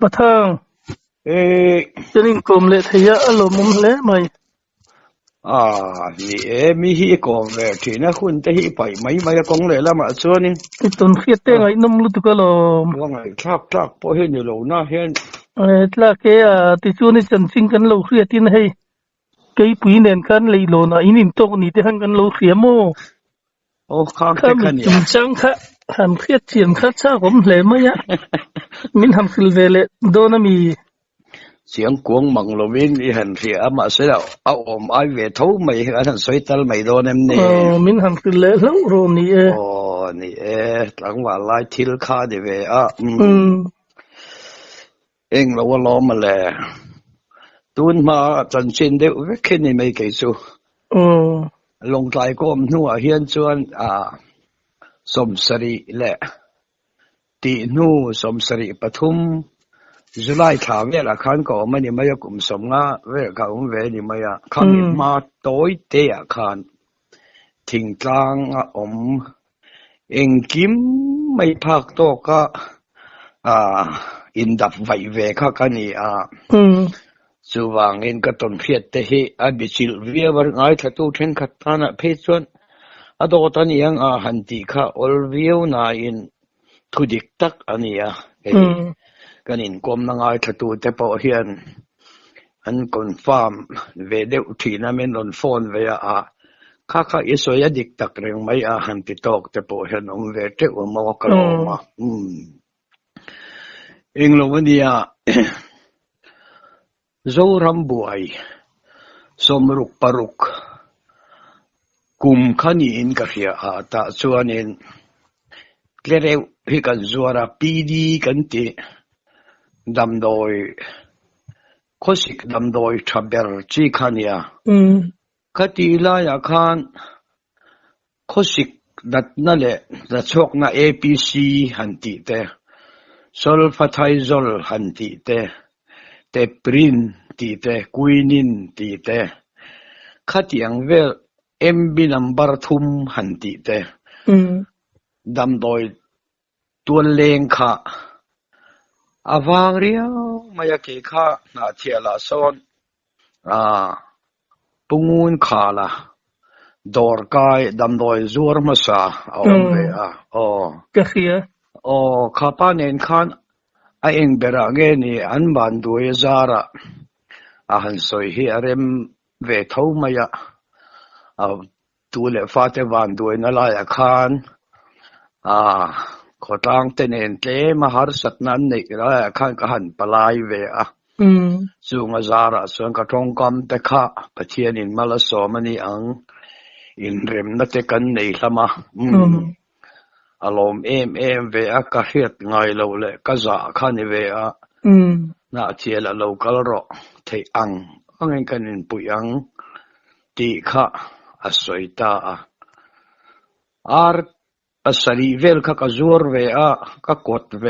ปะทางจะนิ่งกลมเละทะยะอารมณ์มันเละไหมนี่มีฮีกองเลยทีนะคุณจะฮีไปไม่กองเลยแล้วมาส่วนนี้ไอ้ต้นเขียดเต้งไอ้น้ำลุตุกะลมว่าไงทักพอเห็นอยู่แล้วนะเห็นตลาเกะติชวนนี่จันซิงกันโลเขียดที่ไหนเกยปุยเนินกันเลยโลนะอินินโตนี่ที่หันกันโลเขียโมข้างข้ามีจุ่มจังค่ะหันเขียดเฉียนค่ะช้าผมเลยไหมอะมินทำสิลเวเลโดนมีเสียงกวงมังโลวินอีหันเสียมาเสียเอาไอเวทเขาไม่อันนั้นสวยตลไม่โดนนี่มินทำสิลเลแล้วโรนี่นี่หลังว่าไล่ทิลคาดีเวเองเราว่าล้อมาแล้วตูนมาจันชินเดียวแค่นี้ไม่กี่สูลงใจก้มหัวเฮียนชวนสมศรีแหละตีนูสมศรีปทุมจุลัยถามเนี่ยละคันก็มันนี่ไม่ยกุมสมงะเวกเขาเวนี่ไม่ยะคันมาโต้ยเตะคันทิ้งกลางเองกิมไม่พักโตก็อินดับไวเวข้ากันนี่สุวางเองก็ต้นเพียรเตะบิชิลเวียบร์ง่ายถ้าตู้เช่นขัดฐานะเพศส่วนอดตันยังหันติข้าอลเวียวนาอินทุดิกตักอันนี้กันอินกรมนางไอทัตูเตปอเฮียนอันคอนฟาร์มเวเดอุทีนามินลอนฟอนเวียข้าอิสวยดิกตักเรื่องไม่หันติตอกเตปอเฮียนเวเตอุมอกลอมาเองลวันนี้โจรัมบวยสมรุกปรุกกุมขันีอินกะเฮียตาส่วนอินเกลียวฮิกันจวราปีดีกันติดำโดยโคสิกดำโดยทับเบลจีขันยาคดีลายขันโคสิกดัดนั่นแหละดัดชกน่ะ APC หันติเตโซลฟาไทโซลหันติเตปรินติเตกุยนินติเตขัดยังเวลMB number ทุมหันติเตดำโดยตัวเลงค่ะอาวางเรียวมายากิค่ะนาเทียลาซอนปุงูนขาละดอร์กายดำโดยจูร์มาซาเอาไปกะเขียข้าป้าเนนขันไอเองเบรางเงนี่อันบันด้วยซาระหันสวยฮีอาเรมเวทเอามายาตัวเล็กฟ้าเทวันด้วยนั่นแหละขันขอตั้งเตนเองเล่มหาสัตว์นั้นนี่แล้วขันก็หันปลายเวส่งซาระส่วนกระทงกำเตค่ะปะเทียนินมาลสอมันนี่อินเริมนัดกันนี่ละมาอารมณ์เอ็มเวก็เฮ็ดไงเราเลยก็จะขันเวน่าเทียละเราก็รอเทอังงั้นกันอินปุยังตีค่ะสวยตาสรีเวลข้าก็จูร์เวก็กดเว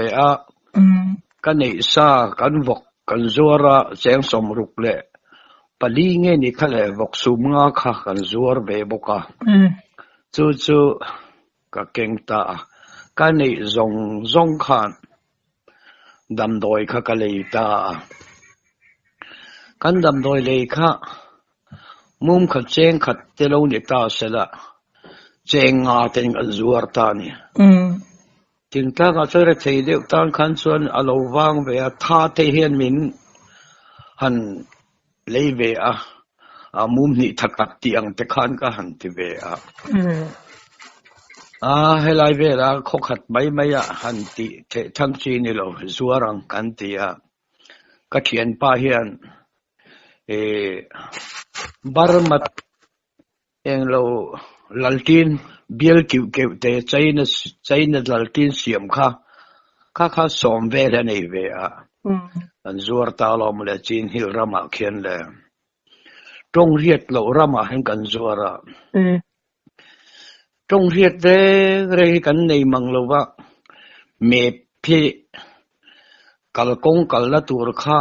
กันนี่ซากันวกกันจูระเสียงสมรุกเล่ปลีเงี้ยนี่เขาเลยวกสุมงาข้ากันจูร์เวบุกจู่ก็เก่งตากันนี่จงขันดำโดยข้าก็เลยตากันดำโดยเลยข้ามุมขัดเจงขัดเตลูนิตาเสละเจงอาเต็งอัลจวร์ตานี่ถึงถ้าก็จะเรียกเดียวตั้งขันส่วนอารวางเวียท่าเทียนมินหันเลยเวียมุมนี้ทักตัดเตียงแต่ขันก็หันที่เวียให้ไล่เวียละขขัดไม่หันตีทั้งจีนี่เราจวรังกันตีก็เขียนป้าเฮียนบารมัดเองเราลัลตินเบลคิวเตใจน์ลัลตินเสียมข้าสมเวรนี่เวอันจวร์ตาลอมเลจินฮิลรามาเขียนเลยตรงเรียดเรารามาเห็นกันจวระตรงเรียดเรื่องกันในมังโลวะเมพิกัลกงกัลละตัวข้า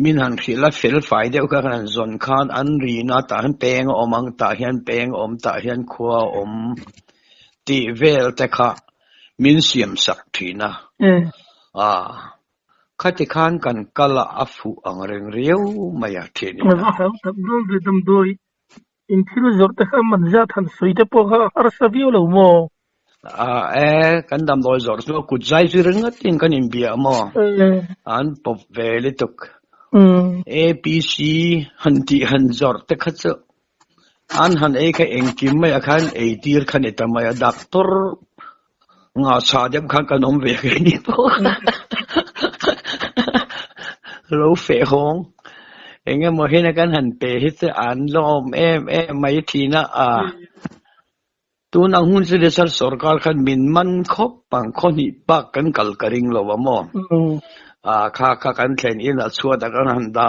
มินหันขีละฟิลไฟเดียวกันจนขานอันรีนาตาหันเปงอมังตาเฮียนเปงตาเฮียนขัวตีเวลแต่ข้ามินเสียมสักทีนะ ข้าที่ข้านกันกะละอัฟูอังเริงเรียวไม่อยากเทียนมาหาตับโดนเดิมโดยอินทิรจอร์ตข้ามันจะทันสวยแต่พอข้าอาร์ซาวิโอเลยมั้งกันดำโดยจอร์ตก็กุดใจสิเรื่องนั้นกันอินเบียมั้งอันพบเวลิตุกAPC ฮันที่ฮันจอร์ตข้าจะอันฮันเอกเองกิมไม่อาคันเอทีร์ขันเอตามายดักตอร์งาชาเดียบขันกันอมเวกนี่พอรู้เฟหงเองก็มาเห็นกันหันเปฮิตอันล้อมไม่ทีน่ะตัวนักหุ่นสิเดชสรการขันมินมันคบปังคนอีปักกันกัลกริงเราว่ามั้งข้ากันเทนอินชัวแต่กันหันดา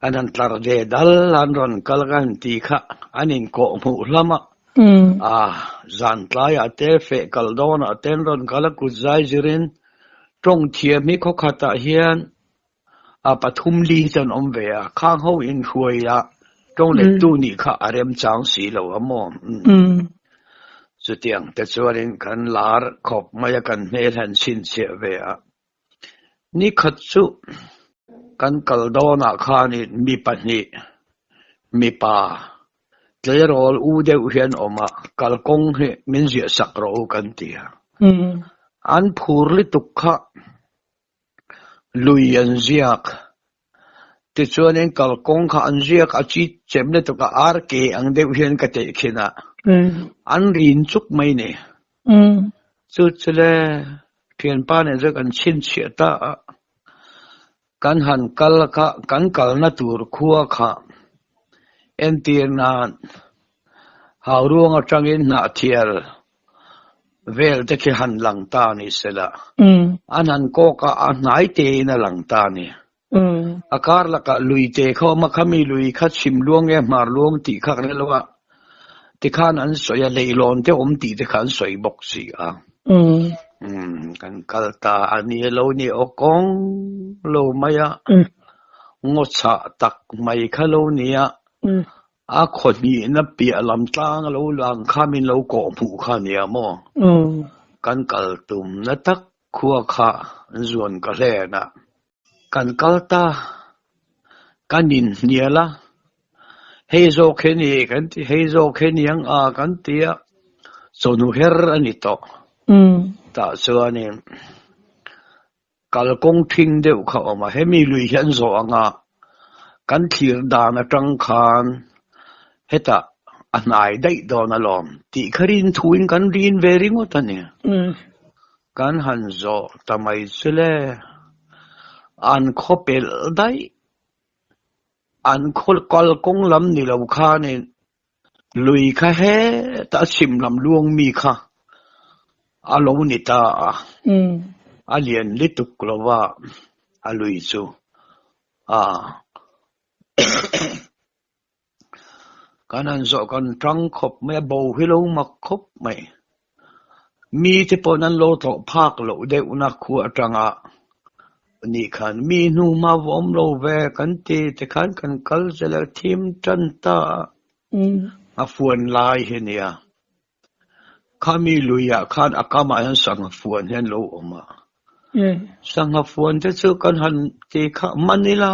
อันนั้นตระเดดัลอันรอนกัลกันตีข้าอันนี้โกมูลามะจันทรายอัตเตฟกัลดอนอัตเตนรอนกัลกุใจจิรินตรงเทียมิเขาขัดเฮียนปฐุมลีจันอมเวียข้างเขาอินคุยละตรงเล็กตู้นี่ข้าอารมณ์จางสีเหล่ามั่งสุดยังแต่ส่วนกันลาร์ขบมากันเมลันชินเสียเวียนี่ขัดสุกันกัลดอนข้านี่มีปัญหามีป่าเจอรออูเดียวเห็นออกมากัลกงเหมินเสียสักรอกันเตียอันพูดลิตุกะลุยอันเจียกที่ส่วนนี้กัลกงข้าอันเจียกอาชีพเจ็บลิตุกะอาร์เกอันเดียวเห็นกันเตะขินะอันรินจุกไม่เนี่ยสุดเลยเทียนป้าเนี่ยจะกันชินเสียตากันหันกัลกะกันกัลนัตูร์ขัวข้าเอ็นตีนานหาร่วงจังอินนาเทียลเวลเด็กหันหลังตานี่เสละอันนั้นก็กะอันไหนเตนหลังตานี่อาการละกะลุยเตเข้ามาขมีลุยขัดชิมล่วงเอมาล่วงตีขักนี่ละวะตีขันอันสวยเลยลอนเจ้าอมตีตีขันสวยบกสีกันกัลตาอันนี้เรานี่อกงเราไม่งดสะตักไม่ข้าเราเนี่ยคนนี้นับเปียลำตางเราหลังข้ามินเราโกผูข้าเนี่ยมั้งกันกัลตุมนัตักขัวข้าส่วนกันเลยนะกันกัลตากันนินเนี่ยละเฮโซเคนนี่กันที่เฮโซเคนยังกันที่สนุเฮร์นี่โตแต่ส่วนนี้กัลกงทิ้งเดียวเขาออกมาให้มีลุยเห็นโซอ่ะกันที่ดานจังคานเฮตาอันไหนได้ดอนลอมที่ครินทวินกันรินเวริงวัตันเนี่ยกันหันโซทำไมเสล่อันขบเปิลได้อันขลกอลกงลำนี่เราข้าเนี่ยลุยข้าเฮตาชิมลำลวงมีข้าอาลงนิตาอาเลียนลิตุกลว่าอาลุยซูกันนั้นสกันจังขบไม่บ่าวให้เรามาขบไม่มีที่ปนันโลตภาคโลเดอุนักขัวจังนี่ขันมีนูมาวอมโลเวกันตีแต่ขันกันกัลเซลทีมจันตาฟวนลายเฮียเนี่ยข้ามีลุยขันอากามายันสังฟวนเห็นโลออกมาสังฟวนจะซื้อกันหันตีข้ามันนี่ละ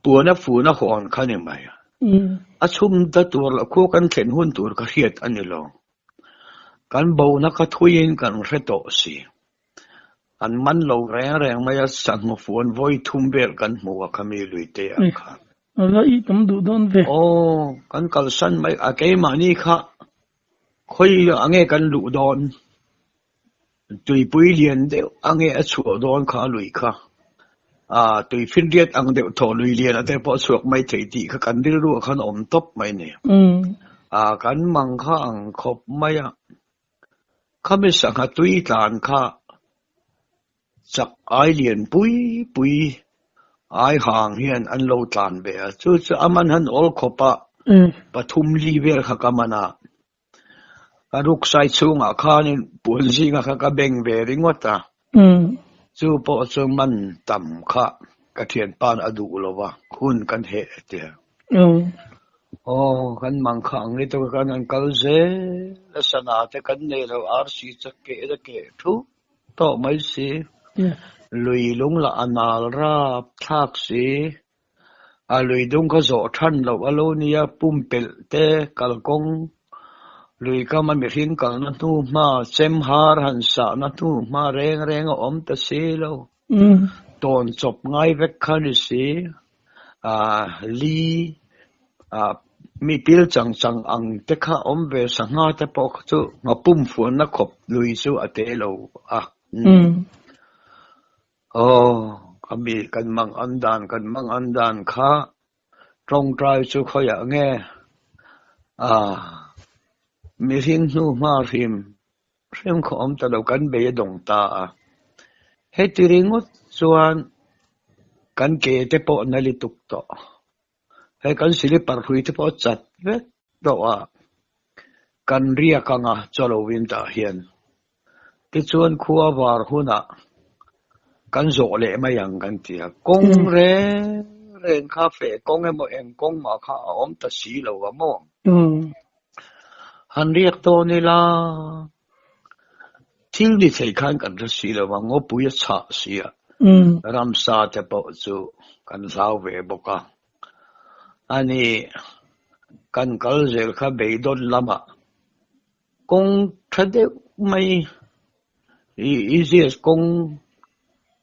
ปัวนับฟูนักหอนขันยังไงอาชุมตัดตัวละคู่กันเข็นหุ่นตัวก็เฮียดอันนี้ลงกันเบานักทุยนกันเรโตสีอันมันเราแรงไม่สั่งฝนไว้ทุ่มเบลกันมัวขมีลุยเตะครับอะไรอีกต้องดูดอนเวโอ้กันกัลสันไม่อาเกมานี่ค่ะคุยอังเงกันลุดอนตุยปุยเลียนเดียวอังเงชัวดอนขาลุยค่ะตุยฟินเดียดอังเดียวถอลุยเลียนแต่พอสวกไม่ถี่ที่กันได้รู้ขันอมตบไม่เนี่ยกันมังข้างขบไม่ข้าไม่สั่งตุยตานค่ะสักไอเลียนปุยไอห่างเฮียนอันโลตานเบียจู่อามันหันอลขบปฐุมลีเวลขกามานาลูกชายช่วงข้านี่ปุ่นซิงข้ากเบ่งเวริงวัตตาจู่พอจะมันต่ำข้ากระเทียนปานอดูลวะคุณกันเหตุเดียโอ้กันมังคังนี่ตัวกันกัลเซลักษณะแต่กันเนี่ยเราอาร์ซีจะเกะทุ to mai si lui lung la anal ra thak si a lui dung ka zo than lo alonia pumpel te kalkong lui ka man mi hin kal na tu ma chem har han sa na tu ma reng om ta si lo ton chop ngai vek khan si li mi pil chang ang te kha om ve sanga te pok chu nga pum fuan na khop lui chu ate lo kami kan mang andan kha trong trai chu khoya nge mi hin nu ma rim kho om ta lo kan be dong ta he ti ringot chuan kan ke te po na li tuk to he kan sili par hui te po chat ve do kan ria kanga cholo win ta hian ti chuan khuwa war huna kan zo le ma yang kan tia kong ren kha fe kong emo en kong ma kha om ta si lo wa mo han riak to ni la thil ni thei khan kan ra si lo wa ngo puya cha si a ram sa te po chu kan zau ve boka ani kan kal zel kha be don lama kong thade mai easiest kong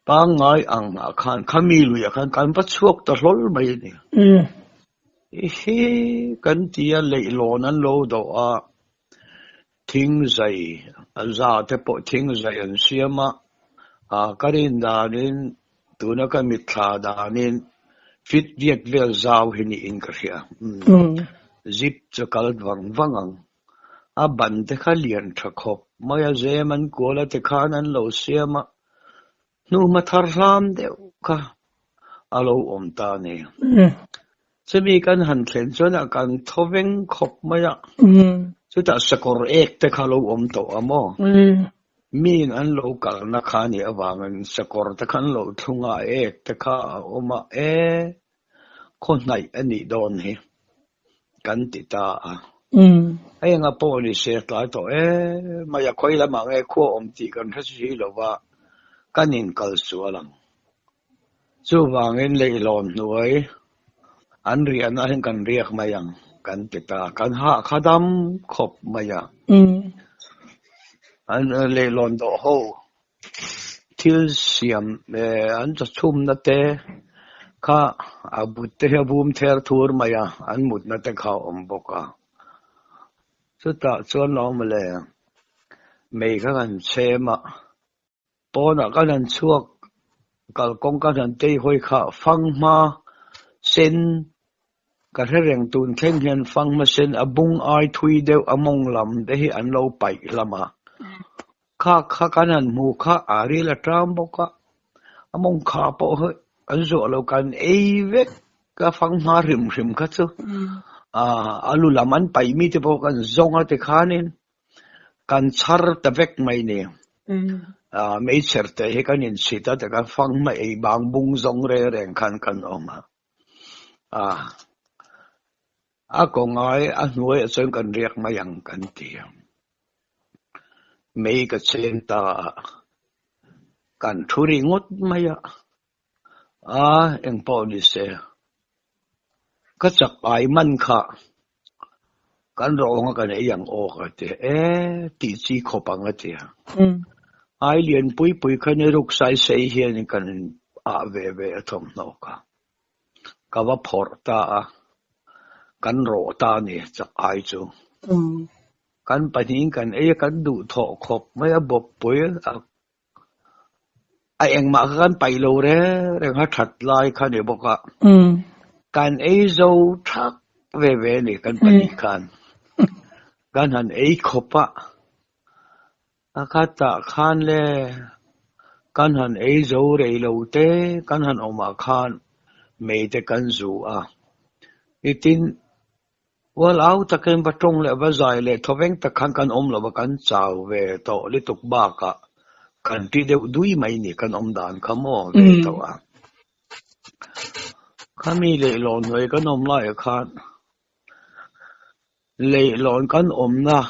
ba ngai ang ma khan khami lu ya khan kan pa chuak ta hlol mai ni he kan tia le lo nan lo do a thing zai za te po thing zai an siama karin da nin tu na ka mi thla da nin fit viet vel zau hini in ka hia zip chakal wang ang a ban te kha lian tha khop maya zeman kola te khanan lo siama nu ma thar ram de ka alo om ta ne chemi kan han thlen chona kan thoveng khop maya chu ta sakor ek te khalo om to amo min an lo kal na khani awangan sakor te khan lo thunga ek te kha oma khon nai ani don hi kan ti ta ai nga po ni se tla to maya khoi la ma nge kho om ti kan thasi lo wa kanin kal sualang chu wangin leilon nuai an rian a kan riak mayang kan teta kan ha khadam khop maya an leilon do ho thil siam an cha chum na te kha abut te bum ther thur maya an mut na te kha om boka chu ta chuan lo ma le mei kha kan chema pona kan chuak kal kong kan te hoi kha phang ma sen ka reng tun thleng hian phang ma sen abung ai thui deu among lam de hi an lo pai lama kha kanan mu kha ari la tram boka among kha po hoi an zo lo kan vek ka phang ma rim kha chu alu laman pai mi te po kan zonga te khanin kan char ta vek mai ne mấy chợ thì cái nhìn sĩ ta cái phong mấy bang bung rong reng kan oma ako ngai nuôi ở trên kan riak mayang kan tiang mấy cái chuyện ta kan thuri ngot maya em bảo đi xe cái chặt ai man kha kan rong kan ấy yang o cái thế tí chi khó bằng cái thế ai liền pui khăn ruk sai hiền kan về thom nô ka va porta kan ro ta ni chak ai chu kan panin kan kan du tho khop mai bop pui eng ma kan pai lo reng ha that lai khan e boka kan zo thak ve ni kan pani kan han khopa akata khan le kan han zo rei lo te kan han oma khan me te kan zu itin wal out ta ken batong le ba zai le thoveng ta khan kan om lo ba kan chaw ve to li tuk ba ka kan ti de dui mai ni kan om dan khamo ve to khami le lon noi kan om lai khan le lon kan om na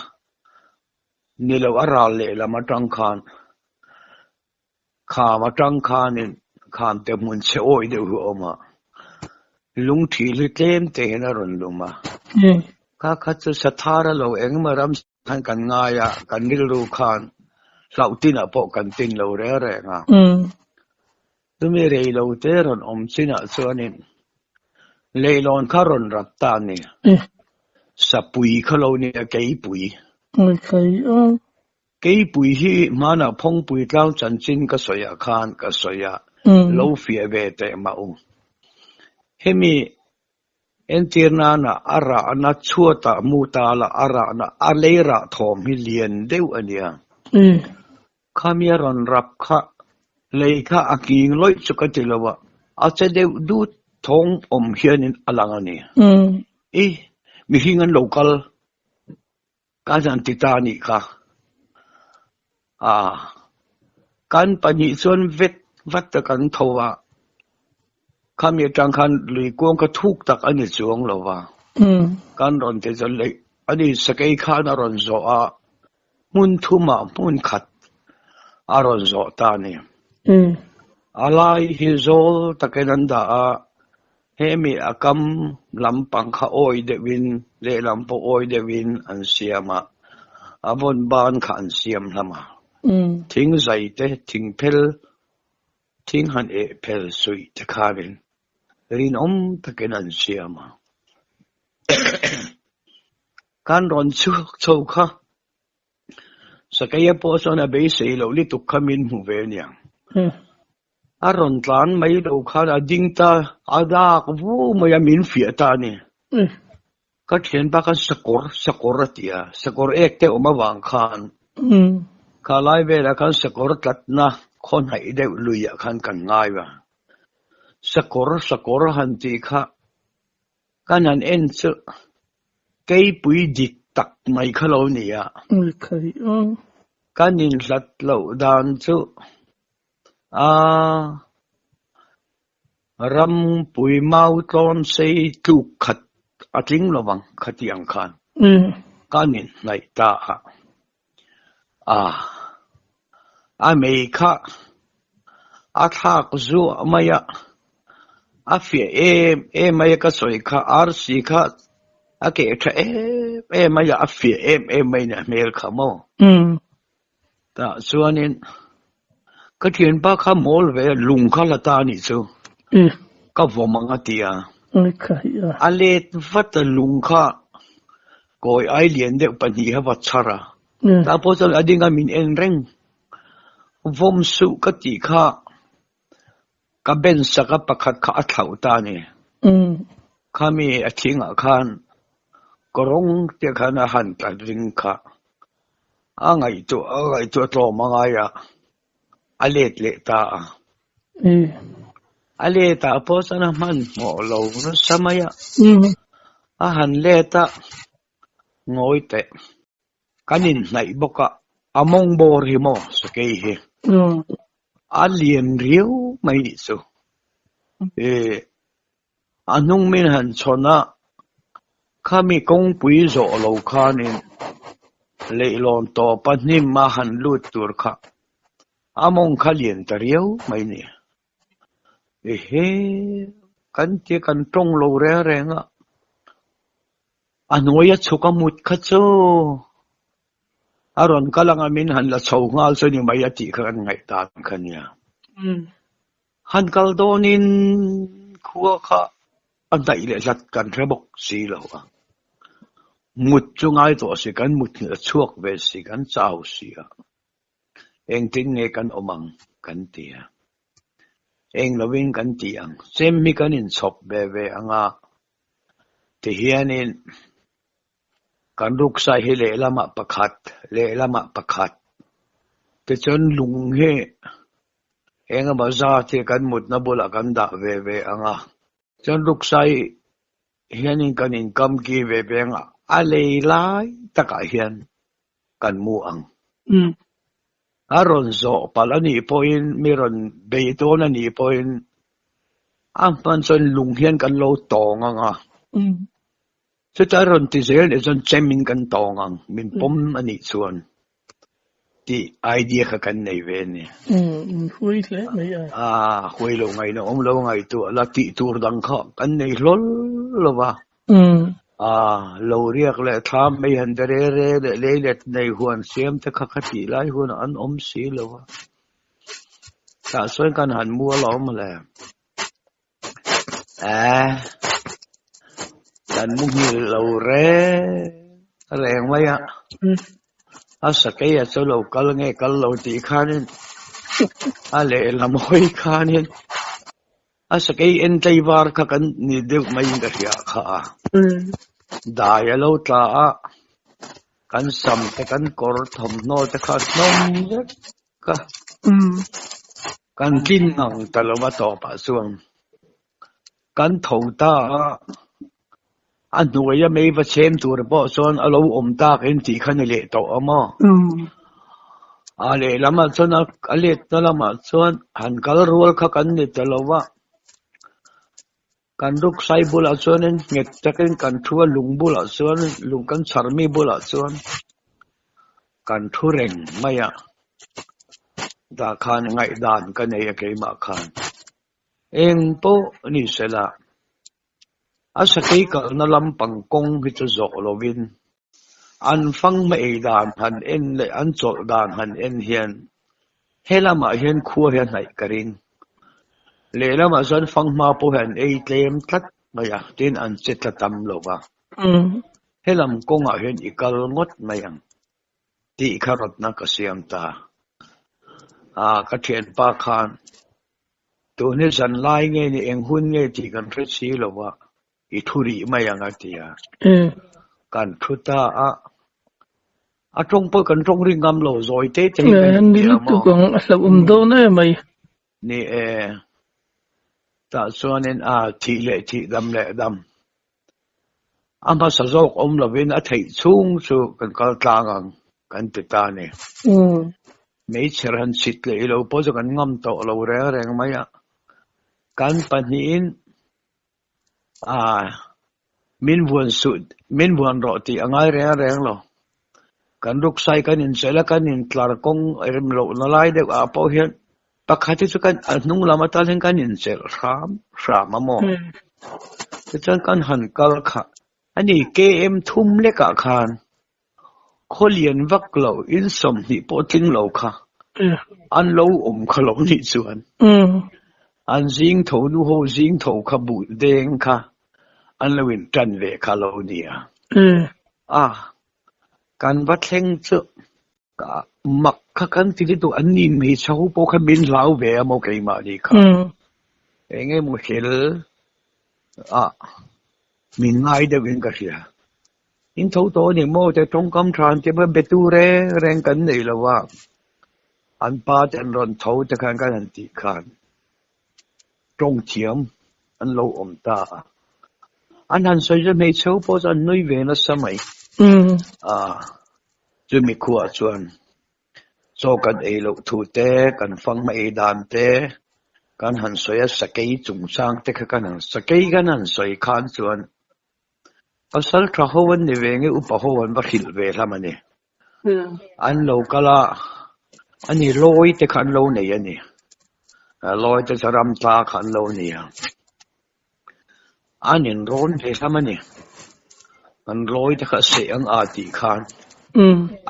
ni lo aral le la ma tang khan ข้ามาจังข้านี่ข้ามเต็มมันเสียโอ้ยเดี๋ยวหัวมาลุงทีลิเต็มเตะนรนลงมาข้าขัดสถาระเราเองมารำทันกันง่ายกันนิรูขานเราตินะพอกันตินเราเร่แรงตัวมีเรื่องเราเตะรอนสินะส่วนนี้เลยลอนข้ารอนรับตานี่สับปุยเขาเราเนี่ยเกยปุยเกยปุยที่มานะพงปุยเล่าจันจินก็สวยขานก็สวยเราเฟียเวเตมาเฮมีเอ็นทีนานะอาระนัดชั่วตามูตาละอาระนะอาเลระทอมฮิเลียนเดียวอันเนี้ยข้ามีรอนรับข้าเลยข้าอากิงลอยสุกติลวะอาจจะเดียวดูทองเฮียนินอลังอันนี้มีหิงันโลกาลการจันติตานิค่ะการปนิส่วนวัดกันทว่าข้ามีจังคันลุยกวงก็ทุกตักอันนี้จวงเราว่าการรอนเตจเลยอันนี้สกัยข้านรอนโซมุนทุมามุนขัดอารอนโซตานี่อะไรฮิโซตะเกนันดาเฮมีอากำลำปังข้าโอยเดวินเลลำปโอยเดวินอันเสียมาอบนบ้านขันเสียมละมาทิ้งใจเตทิ้งเพลทิ้งหันเพลสุยตะคารินรินตะเกนันเสียมาการรอนชุกโชค่ะสกัยโพสนาเบสเซลลิตุกขมินหูเวเนียอารอนตานไม่ดูข้าดิ้งตาอาดากวูไม่ยามินฟิตานี่ก็เขียนปากสกอร์ที่สกอร์เอกเตอมาวางขานข้าไล่เวลากันสกอร์ตัดนะคนให้เดือดลุยขันกันง่ายวะสกอร์หันตีข้ากันนั้นเอ็นซ์เกยปุยดิตักไม่ข้าเราเนี่ยกันนินสัตเราดานซูรำปุยเมาตอนเซตุขัดทิ้งระวังขัดยังขันกันนินในตาอเมริกาทักจูไม่ฟีไม่ก็สวยค่ะอาร์ซีค่ะเกตไม่ฟีไม่เนี่ยเมลค่ะโมแต่ส่วนนี้ก็เขียนปากข้ามอลเวลุงข้าละตานี่ซูก็วมังอติยาอันเล็ดวัดลุงข้าก็ไอเลียนเด็กปัญญาวัชระแต่พอจะอดีตก็มีเอ็นเร่งวมสุกติข้าก็เป็นสักปะขัดข้าเท่าตานี่ข้ามีอธิงอาคารกรงเจ้าข้าหันตัดริงข้าไงตัวโตมังไงอเลตเลตาอเลตาพอสนะมันหมอเราสมัยหันเลตางอยเตกันินไหนบอกอมงบอริโมสเกยเฮเลียนเรียวไม่ดิสูนุ่งมินหันชนะข้ามีกงปุยโซโลคานินเลลอนโตปันนิมมาหันลุดตัวข้ามงขลียนตะเรียวไม่เนี่ยกันเจกันตรงโลเร่แรงนวยชุกมุดขจูอารอนกำลังมินหันละชาวงาลส่วนนี้ไม่ยติกันไงตามกันเนี่ยหันกัลโดนินขัวข้าอันใดเลยจัดกันระบบสีเหล่ามุดจงไอตัวสิกันมุดเนี่ยช่วงเวสิกันเจ้าเสียเองทิ้งเงกันอมังกันเตียเองละวิ่งกันเตียงเซมมีกันอินศพเบเวงาที่เฮียนินกันลูกชายเลละมาประคัดแต่จนลุงเฮเองมาซาที่กันมุดนับละกันด่าเวงาจนลูกชายเฮียนินกันอินกำกีเวงาอะไรไล่ตะกะเฮียนกันมัวอังอารอนโซปาลานีพอยน์มีรอนเบยโตนันีพอยน์มันส่วนลุงเฮียนกันโลตองอ่ะสุดท้ายรอนที่เซลเนี่ยส่วนเจมินกันตองอ่ะมินปมอันนี้ส่วน ที่ไอเดียกันในเวนี่คุยแล้วไม่คุยลงไงเนาะลงไงตัวละติตัวดังข้อกันในล้นหรอวะเราเรียกเลยทำไม่เห็นจะเร่เล่ในหัวเสียมแต่ขัดตีไล่หัวอันสีหรอวะแต่ส่วนการหันมัวล้อมาแล้วแต่มุกนี้เราแรงไว้สักแค่จะเรากัลเงกัลเราตีขานินอะไรละมวยขานินสักแค่เอ็นใจวาร์กันนี่เดี๋ยวไม่ยิงกันยาข้าได้เราตากันซ้ำแต่กันกอดทำโน้ตขาดน้องก็กันกินนังแต่ละวันต่อไปส่วนกันถูตาอันนู้นยังไม่ว่าเชื่อมตัวหรือเปล่าส่วนเราตาเห็นที่ขันเละต่อมาอะไรละมาส่วนอะไรนั่นละมาส่วนหันกันรัวกันนี่แต่ละว่ากันลุกไซบุลส่วนนี้เงียบจะกันทัวลุงบุลส่วนลุงกันสามีบุลส่วนกันทุเรงไม่อะดาคานไงด่านกันเนี่ยยังไงมาคานเองโปนี่เสละสักทีก็นั่งลำปังกงที่จะจบโลวินอันฟังไม่ด่านหันเอ็นเลยอันจบด่านหันเอ็นเฮียนเฮล่ามาเฮียนขั้วเฮียนไหนกันรินเลยแล้วมาส่วนฟังมาพูดเห็นเตรียมทัดไม่อยากดินอันเจ็ดตำโลกะเฮลำกงเห็นอีกลงดไม่ยังที่ขารถนักเสียมตากระเทียนปาคานตัวนี้สันไล่เงี้ยนี่เองหุ่นเงี้ยที่กันเรศีหรอวะอิทุรีไม่ยังไงที่กันทุตาตรงไปกันตรงริงกำโลซอยเตะที่กันนี่ตุกงเราโดนเนี่ยไหมนี่แต่ส่วนนี้ที่เละที่ดำเละดำมาสะจกเราเป็นที่สูงสุดกันกลางกันติดตาเนี่ยไม่เชื่อหันสิทธิ์เลยเราพอจะกันงำโตเราแรงไหมกันปนินมินวนสุดมินวนรอที่ง่ายแรงเรากันรุกไซกันอินเสละกันอินคลาร์กงเริ่มโลนลายเด็กพอเห็นปักขัดที่สุดกันนุ่งลามาตัดเห็นกันอินเสลรามมาโมที่จังกันหันกัลค่ะอันนี้เกมทุ่มเล็กขานเขาเรียนวักเราอินสมนิปติงเราค่ะอันเราขลุ่มนิส่วนอันจิงถูนูโฮจิงถูขบุเดงค่ะอันเราวินจันเวคาโลเนียการวัดเล่งเจก็มักกันที่ตัวอันนี้มีชาวโปขบินลาวเวอโมเกมาดีค่ะเองมุเฮลมีง่ายเดินกันเสียอินทุตัวนี่โมจะตรงคำทานจะเป็นเบตูแรงกันนี่ละว่าอันป้าจะรอนทุจะการกันตีขานตรงเฉียมอันเราตาอันนั้นส่วนจะไม่ชาวโปจะนุยเวนัสมัยจะมีขวดส่วนโซกันเราถูเตะกันฟังไม่ดานเตะกันหันสวยสกีจุงสร้างเตะกันหันสกีกันหันสวยขานส่วนภาษาทหารในเวงอุปหวันบัดหิลเวทมันเนี่ยอันเราก็ละอันนี้ลอยเตะขันเราเนี่ยนี่ลอยจะรำตาขันเราเนี่ยอันนี้ร้อนเวทมันเนี่ยมันลอยจะเสียงอาติขัน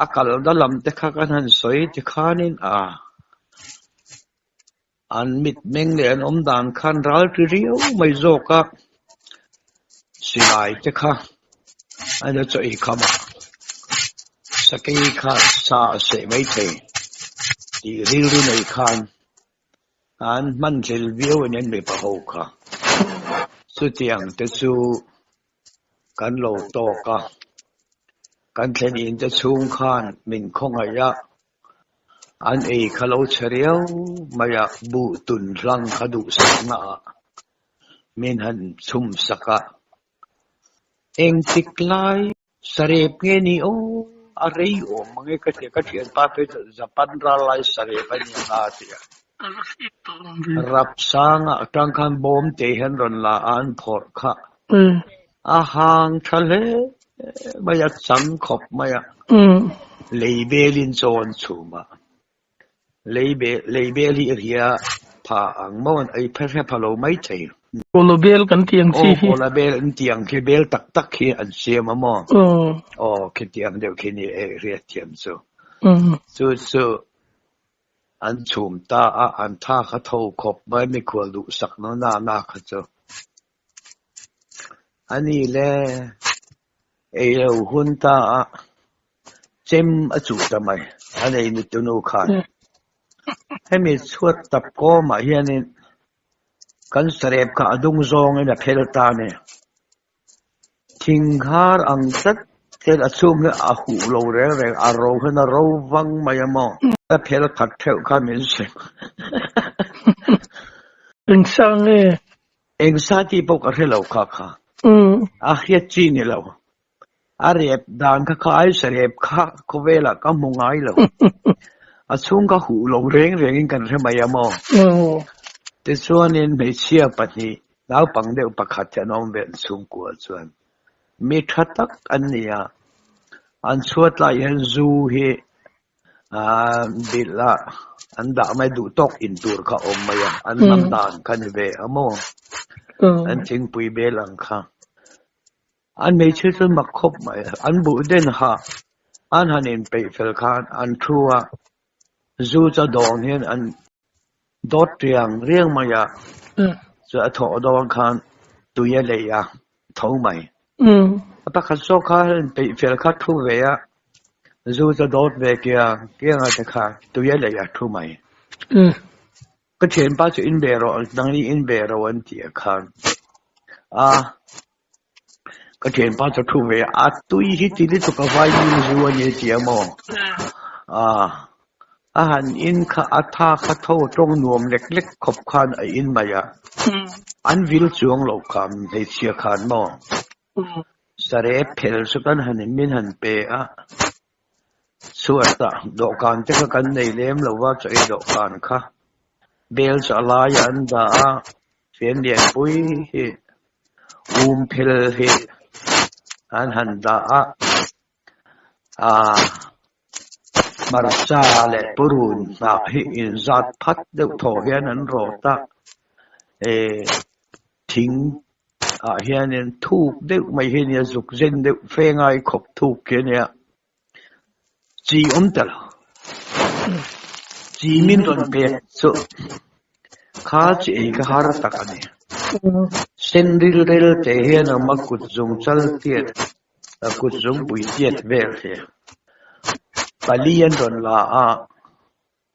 akal dalam tekanan soi tekanin an mit meng len dan khan ral riu mai zoka sinai teka ana choi khama sakai kha sa se mai the ti riu nei khan an man jel viu nen me pa ho kha su tiang te su kan lo to kaกันเช่นอินจะชูงขานมินคงอายะอันขลุ่เฉลียวมาอยากบูตุนรังขดุสังนามินหันชุมสกะติกไลสเรปเงนี่โออะไรมังก็เทียนป้าเพชรจะปันราไลสเรปนี่นาเทียรับสังตังคันบอมเตหันรอนลาอันพอร์ค่ะหางทะเลไม่อยากสังขบไม่อยาก lấy bê lên tròn chủ mà lấy bê li kia phá ang mòn ấy phải phá lâu mấy thế Polo bel kan tiang si hi. Polo bê anh tiếng khi bê tắc tắc khi anh xem mà mò khi tiếng đều khi này riết tiếng so anh chùm ta anh tha khát thâu khop mấy mấy quả lụ sắc nó na khát so anh ấy lẽ ấy là hun ta chém ở chủ ta mày anh ấy nít tụi nó khaiให้มีชวดตับก็มาเฮียนี่กันเสร็จกับดุงซองเนี่ยเพลตาเนี่ยทิ้งหาอังสัตเทลชุ่มเนี่ยอาหูโลเร่อารมณ์เนี่ยเราวังไม่ยมองแต่เพลขัดเทวข้ามีเสียงเอ็งสังเองสัตย์ที่พวกเราข้าอาเฮียจีนี่เราอาเรียบด่านข้าไอ้เสร็จข้าก็เวลาก็มุ่งไอ้เราอาช่วงก็หูลงเร่งกันใช่ไหมยามองแต่ส่วนนี้ไม่เชื่อปัจจุบันเราปังเดียวประคัตจะน้องเป็นสูงกว่าส่วนมีทัดตักอันนี้อันสวดลายอันจูเฮบิลละอันด่าไม่ดูตกอินตัวข้าอมมาอย่างอันน้ำตาลกันเวอโมอันจิงปุยเบลังค่ะอันไม่เชื่อจนมาคบไหมอันบุเดนฮะอันฮันเองไปเฟลคานอันทัวจูจะดองเห็นอันดอดเรียงมาอย่างจะถอดองคันตัวยันเลยอ่ะท้องใหม่ปะคันโซคาเห็นไปเฟลคัดทุ่งเวียจูจะดอดเวกียอะไรจะค่ะตัวยันเลยอ่ะทุ่งใหม่ก็เทียนป้าจะอินเบโรดังนี้อินเบโรวันที่คันก็เทียนป้าจะทุ่งเวียตุยที่ที่ตุกไฟยิงจูวันยี่เจียมอาหารอินข้าอัฐาข้าเท่าตรงนวมเล็กๆขบขันอินมายาอันวิลจวงโลกามในเชียขันมอสเรปเพลสุกันหันมินหันเปะสวดตาดอกการจะกันในเล่มเราว่าจะดอกการค่ะเบลจะลายอันดาเฟียนเดียนปุยเพลเฮอันหันดามารัชาเลปุรุนสาหินจัดพัดเดือดถอเฮียนันรอตาทิ้งเฮียนันทุกเดือดไม่เฮียสุกเจนเดือดเฟงไอขบทุกเฮียเนี่ยจีตลอดจีมินตอนเปียสุข้าจีก็หารัตกันเนี่ยเส้นริลเตเฮียนมากุดจงจัลเตียดกุดจงปุยเตียดเวลเฮียปาลียนโดนลา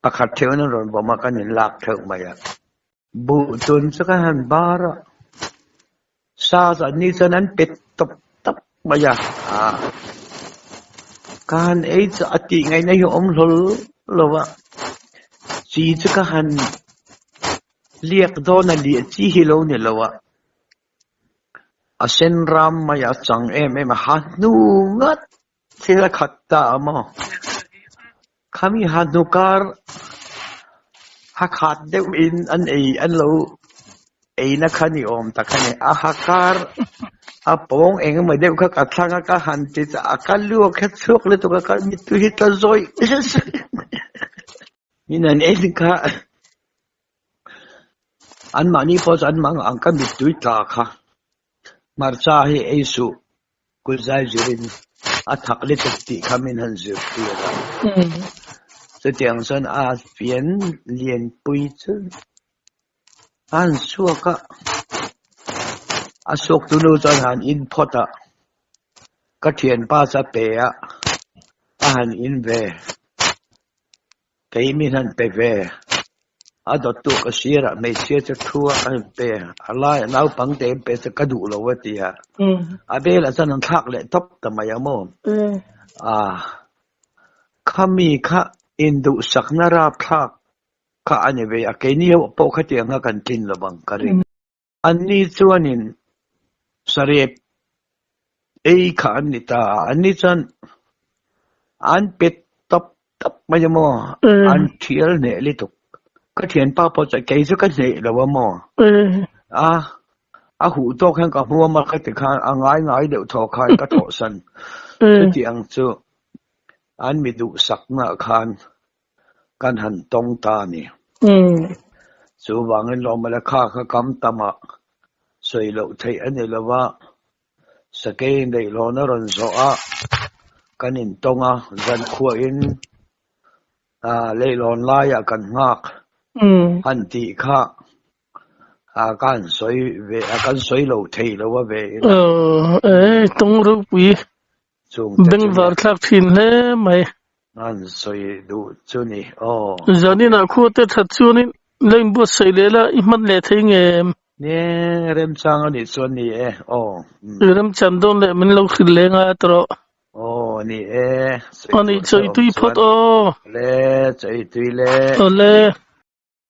ประคัตเทวนั้นโดนบอกมากันเห็นลักเถิงมาอย่างบุตรสักหันบาระซาสันนี้ฉะนั้นเป็ดตับมาอย่างการจะอติไงในยมหรือว่าจีสักหันเรียกโดนเลียจีฮิโลเนี่ยละว่าเส้นรำมาอย่างจังมาหันนูงัดที่ละขัดตามาkami hadukar hakat de in an lo na khani om ta khani hakar apong eng ma de kha ka thanga ka han ti cha akalu kha chuk le to ka mi tu hi ta zoi minan en ka an mani po an mang ang ka mi tu ta kha marcha hi esu kulzai jirin athak le ti khamin han zir tiจะเตียงส่วนเปลี่ยนเรียนปุยซึ่งชัวก็สุกตุลูจนหันอินพอตก็เทียนป้าจะเปะหันอินเวก็มีหันเปเวดอตุก็เสียระไม่เสียจะทั่วอันเปอะไรเราปังเต็มเปจะกระดูกเราวะตีฮะเบลจะนั่งทักเลยทบทำไมยามอข้ามีข้าอินดูสักนาราพลักข้าอันนี้เวียแค่นี้ว่าพวกเขาเตียงกันกินละบังกันอันนี้ส่วนนี้สเรียบข้าอันนี้ตาอันนี้ฉันอันเป็ดตับไม่ยอมอันเทียนเนี่ยลิตุกก็เทียนป้าพอจะเกยสุกันเนี่ยละว่ามหูโตแข่งกับหัวมาแค่ติดข้างง่ายเดี๋ยวทอคายก็ทอสันเตียงจู่ อันมีดุสักนักขันกันหันตรงตานี่สูบางเงินลงมาแล้วข้าก็กำตามะสวยเหล่าไทยอันนี้ละว่าสเกนได้รอนรอนโซอากันอินตรงจันขวอินเลยรอนลายกันงักหันตีข้ากันสวยเวกันสวยเหล่าไทยละว่าเวตรงรูปวีดึงวาร์ทักทินเลยไหมอันสวยดูจุนี่จานี่นะคู่เตทัดจุนี่เล่นบุษย์เลยละอิมันเละทิ้งเนี่ยเริ่มจังอันนี้ส่วนนี้เริ่มจันโดนเลยมันเราขึ้นเลยง่ะตรอนี่อันนี้ใจตุยพอดเล่ใจตุยเล่เล่